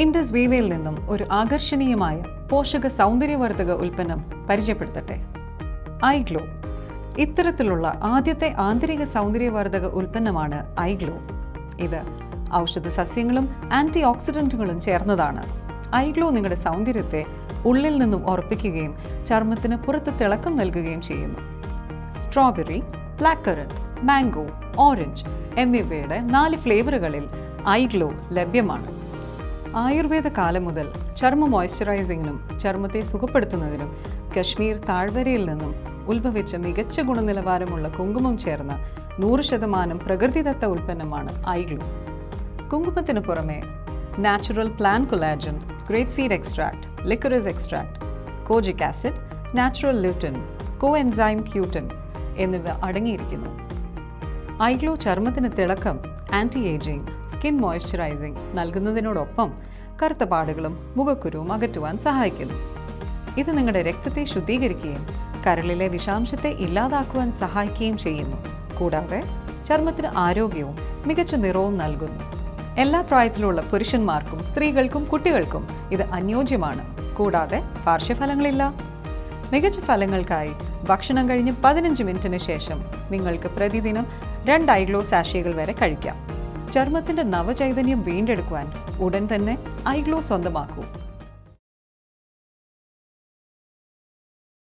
Indus വീവയിൽ നിന്നും ഒരു ആകർഷണീയമായ പോഷക സൗന്ദര്യവർദ്ധക ഉൽപ്പന്നം പരിചയപ്പെടുത്തട്ടെ. ഐഗ്ലോ. ഇത്തരത്തിലുള്ള ആദ്യത്തെ ആന്തരിക സൗന്ദര്യവർദ്ധക ഉൽപ്പന്നമാണ് ഐഗ്ലോ. ഇത് ഔഷധ സസ്യങ്ങളും ആൻറ്റി ഓക്സിഡൻറ്റുകളും ചേർന്നതാണ്. ഐഗ്ലോ നിങ്ങളുടെ സൗന്ദര്യത്തെ ഉള്ളിൽ നിന്നും ഉറപ്പിക്കുകയും ചർമ്മത്തിന് പുറത്ത് തിളക്കം നൽകുകയും ചെയ്യുന്നു. Strawberry, black currant, mango, orange എന്നിവയുടെ 4 ഫ്ലേവറുകളിൽ ഐഗ്ലോ ലഭ്യമാണ്. ആയുർവേദ കാലം മുതൽ ചർമ്മ മോയ്സ്ചറൈസിങ്ങിനും ചർമ്മത്തെ സുഖപ്പെടുത്തുന്നതിനും കശ്മീർ താഴ്വരയിൽ നിന്നും ഉത്ഭവിച്ച മികച്ച ഗുണനിലവാരമുള്ള കുങ്കുമം ചേർന്ന 100% പ്രകൃതിദത്ത ഉൽപ്പന്നമാണ് ഐഗ്ലോ. കുങ്കുമത്തിന് പുറമെ natural plan collagen, grape seed extract, liquorice extract, kojic acid, natural lutein, coenzyme ക്യൂട്ടിൻ എന്നിവ അടങ്ങിയിരിക്കുന്നു. ഐഗ്ലോ ചർമ്മത്തിന് തിളക്കം, ആൻറ്റി ഏജിംഗ്, സ്കിൻ മോയ്സ്ചറൈസിംഗ് നൽകുന്നതിനോടൊപ്പം കറുത്ത പാടുകളും മുഖക്കുരുവും അകറ്റുവാൻ സഹായിക്കുന്നു. ഇത് നിങ്ങളുടെ രക്തത്തെ ശുദ്ധീകരിക്കുകയും കരളിലെ വിഷാംശത്തെ ഇല്ലാതാക്കുവാൻ സഹായിക്കുകയും ചെയ്യുന്നു. കൂടാതെ ചർമ്മത്തിന് ആരോഗ്യവും മികച്ച നിറവും നൽകുന്നു. എല്ലാ പ്രായത്തിലുള്ള പുരുഷന്മാർക്കും സ്ത്രീകൾക്കും കുട്ടികൾക്കും ഇത് അനുയോജ്യമാണ്. കൂടാതെ പാർശ്വഫലങ്ങളില്ല. മികച്ച ഫലങ്ങൾക്കായി ഭക്ഷണം കഴിഞ്ഞ് 15 മിനിറ്റിന് ശേഷം നിങ്ങൾക്ക് പ്രതിദിനം 2 ഐഗ്ലോ സാഷേകൾ വരെ കഴിക്കാം. ചർമ്മത്തിന്റെ നവചൈതന്യം വീണ്ടെടുക്കുവാൻ ഉടൻ തന്നെ ഐഗ്ലോ സ്വന്തമാക്കൂ.